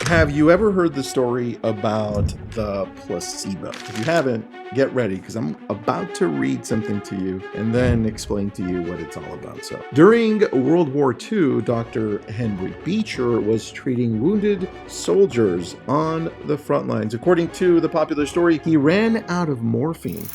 Have you ever heard the story about the placebo? If you haven't, get ready because I'm about to read something to you and then explain to you what it's all about. So, during World War II, Dr. Henry Beecher was treating wounded soldiers on the front lines. According to the popular story, he ran out of morphine.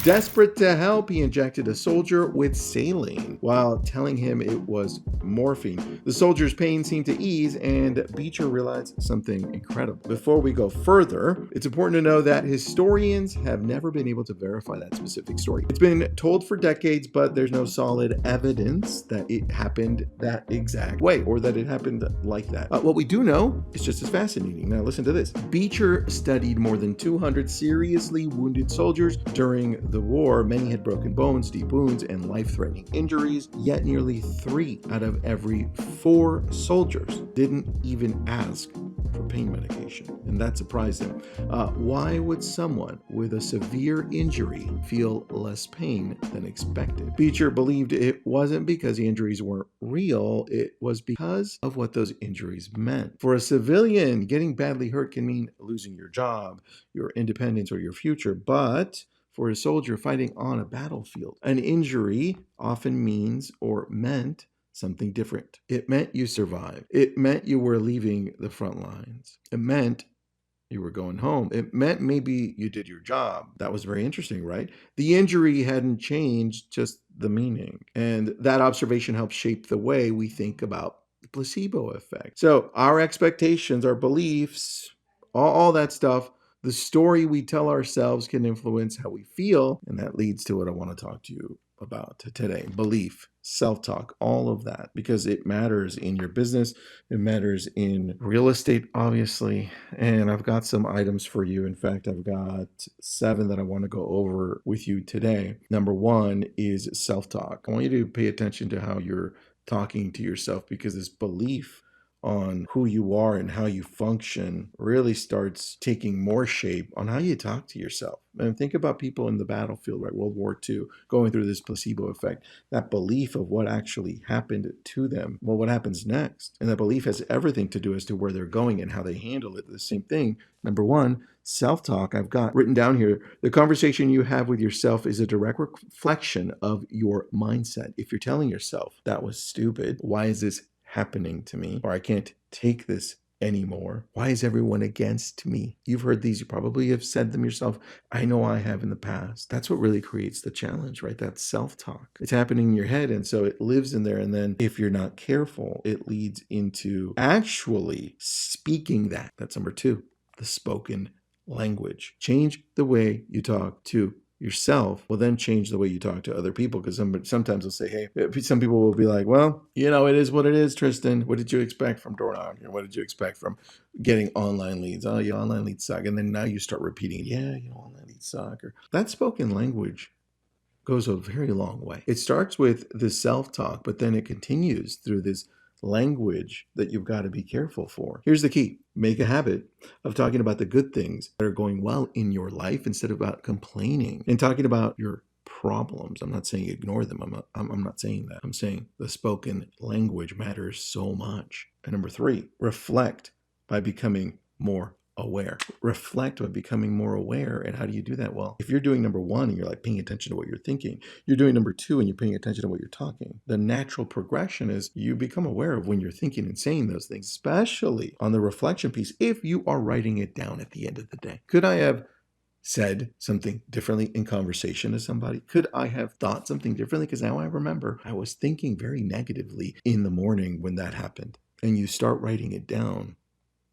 Desperate to help, he injected a soldier with saline while telling him it was morphine. The soldier's pain seemed to ease, and Beecher realized something incredible. Before we go further, it's important to know that historians have never been able to verify that specific story. It's been told for decades, but there's no solid evidence that it happened that exact way or that it happened like that. What we do know is just as fascinating. Now, listen to this. Beecher studied more than 200 seriously wounded soldiers during the war. Many had broken bones, deep wounds, and life-threatening injuries, yet nearly 3 out of every 4 soldiers didn't even ask for pain medication, and that surprised him. Why would someone with a severe injury feel less pain than expected? Beecher believed it wasn't because the injuries weren't real, it was because of what those injuries meant. For a civilian, getting badly hurt can mean losing your job, your independence, or your future, but for a soldier fighting on a battlefield, an injury often means or meant something different. It meant you survived. It meant you were leaving the front lines. It meant you were going home. It meant maybe you did your job. That was very interesting, right? The injury hadn't changed, just the meaning. And that observation helps shape the way we think about the placebo effect. So our expectations, our beliefs, all that stuff, the story we tell ourselves can influence how we feel, and that leads to what I want to talk to you about today. Belief, self-talk, all of that, because it matters in your business, it matters in real estate, obviously, and I've got some items for you. In fact, I've got 7 that I want to go over with you today. Number 1 is self-talk. I want you to pay attention to how you're talking to yourself, because this belief on who you are and how you function really starts taking more shape on how you talk to yourself. And think about people in the battlefield, right? World War II, going through this placebo effect, that belief of what actually happened to them. Well, what happens next? And that belief has everything to do as to where they're going and how they handle it. The same thing. Number 1, self-talk. I've got written down here, the conversation you have with yourself is a direct reflection of your mindset. If you're telling yourself, that was stupid, why is this happening to me? Or I can't take this anymore. Why is everyone against me? You've heard these. You probably have said them yourself. I know I have in the past. That's what really creates the challenge, right? That self-talk. It's happening in your head, and so it lives in there. And then if you're not careful, it leads into actually speaking that. That's number 2, the spoken language. Change the way you talk to yourself will then change the way you talk to other people, because sometimes they'll say, hey, some people will be like, well, it is what it is, Tristan. What did you expect from door knocking? What did you expect from getting online leads? Oh, your online leads suck. And then now you start repeating, online leads suck. Or that spoken language goes a very long way. It starts with the self-talk, but then it continues through this language that you've got to be careful for. Here's the key. Make a habit of talking about the good things that are going well in your life instead of about complaining and talking about your problems. I'm not saying ignore them. I'm not saying that. I'm saying the spoken language matters so much. And number 3, reflect by becoming more aware. Reflect by becoming more aware. And how do you do that? Well, if you're doing number 1 and you're like paying attention to what you're thinking, you're doing number 2 and you're paying attention to what you're talking. The natural progression is you become aware of when you're thinking and saying those things, especially on the reflection piece, if you are writing it down at the end of the day. Could I have said something differently in conversation to somebody? Could I have thought something differently? Because now I remember I was thinking very negatively in the morning when that happened. And you start writing it down.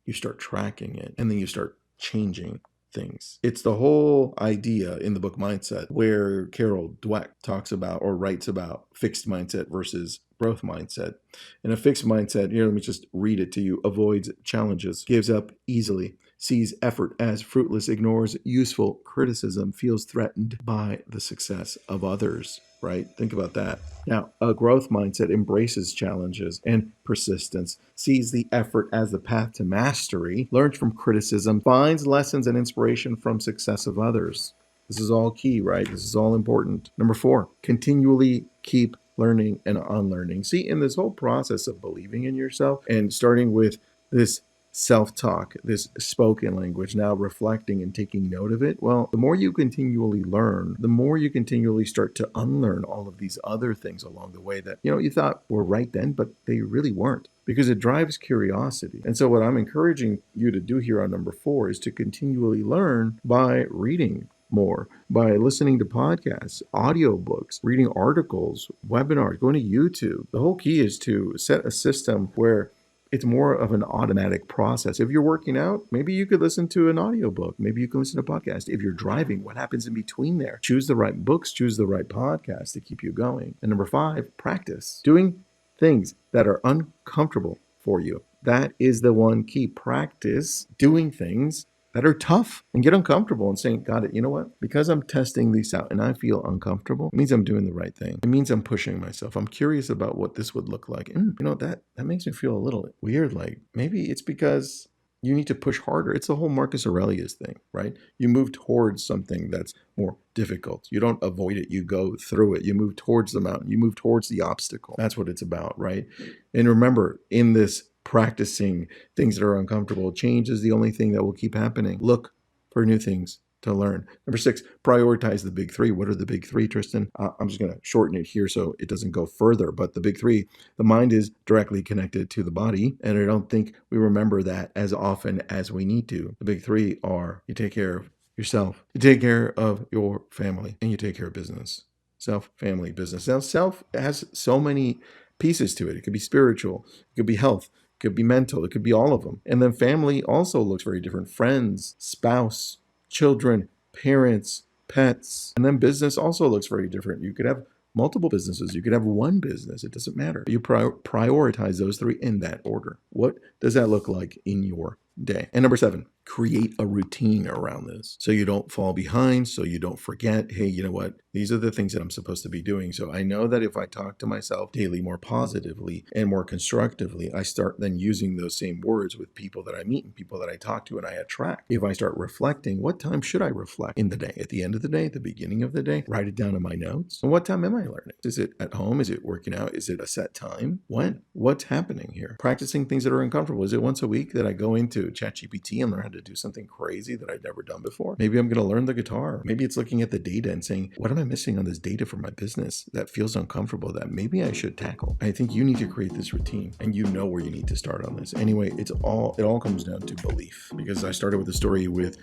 You start tracking it, and then you start changing things. It's the whole idea in the book Mindset where Carol Dweck talks about or writes about fixed mindset versus growth mindset. And a fixed mindset, let me just read it to you, avoids challenges, gives up easily, sees effort as fruitless, ignores useful criticism, feels threatened by the success of others, right? Think about that. Now, a growth mindset embraces challenges and persistence, sees the effort as the path to mastery, learns from criticism, finds lessons and inspiration from success of others. This is all key, right? This is all important. Number 4, continually keep learning and unlearning. See, in this whole process of believing in yourself and starting with this self-talk, this spoken language, now reflecting and taking note of it, well, the more you continually learn, the more you continually start to unlearn all of these other things along the way that, you thought were right then, but they really weren't, because it drives curiosity. And so what I'm encouraging you to do here on number 4 is to continually learn by reading more, by listening to podcasts, audiobooks, reading articles, webinars, going to YouTube. The whole key is to set a system where it's more of an automatic process. If you're working out, maybe you could listen to an audiobook. Maybe you can listen to a podcast. If you're driving, what happens in between there? Choose the right books, choose the right podcast to keep you going. And number 5, practice. Doing things that are uncomfortable for you. That is the one key. Practice doing things that are tough and get uncomfortable and saying, got it, you know what? Because I'm testing these out and I feel uncomfortable, it means I'm doing the right thing. It means I'm pushing myself. I'm curious about what this would look like. And that makes me feel a little weird. Like maybe it's because you need to push harder. It's the whole Marcus Aurelius thing, right? You move towards something that's more difficult. You don't avoid it. You go through it. You move towards the mountain. You move towards the obstacle. That's what it's about, right? And remember, in this practicing things that are uncomfortable, change is the only thing that will keep happening. Look for new things to learn. Number 6, prioritize the big 3. What are the big 3, Tristan? I'm just going to shorten it here so it doesn't go further. But the big 3, the mind is directly connected to the body. And I don't think we remember that as often as we need to. The big 3 are you take care of yourself, you take care of your family, and you take care of business. Self, family, business. Now, self has so many pieces to it. It could be spiritual, it could be health, it could be mental, it could be all of them. And then family also looks very different. Friends, spouse, children, parents, pets. And then business also looks very different. You could have multiple businesses. You could have one business. It doesn't matter. You prioritize those 3 in that order. What does that look like in your day? And number 7, create a routine around this so you don't fall behind, so you don't forget, hey, you know what? These are the things that I'm supposed to be doing. So I know that if I talk to myself daily more positively and more constructively, I start then using those same words with people that I meet and people that I talk to and I attract. If I start reflecting, what time should I reflect in the day? At the end of the day, at the beginning of the day? Write it down in my notes. And what time am I learning? Is it at home? Is it working out? Is it a set time? When? What's happening here? Practicing things that are uncomfortable. Is it once a week that I go into ChatGPT and learn how to do something crazy that I'd never done before? Maybe I'm going to learn the guitar. Maybe it's looking at the data and saying, what am I missing on this data for my business that feels uncomfortable that maybe I should tackle? I think you need to create this routine and you know where you need to start on this. Anyway, it all comes down to belief, because I started with a story with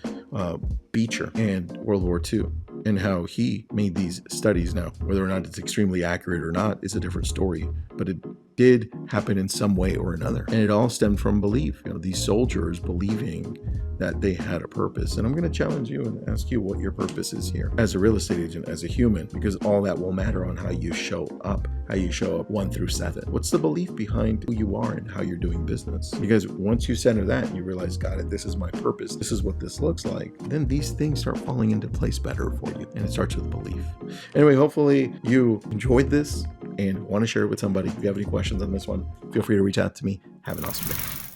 Beecher and World War II and how he made these studies. Now, whether or not it's extremely accurate or not is a different story, but it did happen in some way or another. And it all stemmed from belief. These soldiers believing that they had a purpose. And I'm going to challenge you and ask you what your purpose is here as a real estate agent, as a human, because all that will matter on how you show up 1 through 7. What's the belief behind who you are and how you're doing business? Because once you center that and you realize, got it, this is my purpose, this is what this looks like, then these things start falling into place better for you. And it starts with belief. Anyway, hopefully you enjoyed this and want to share it with somebody. If you have any questions on this one, feel free to reach out to me. Have an awesome day.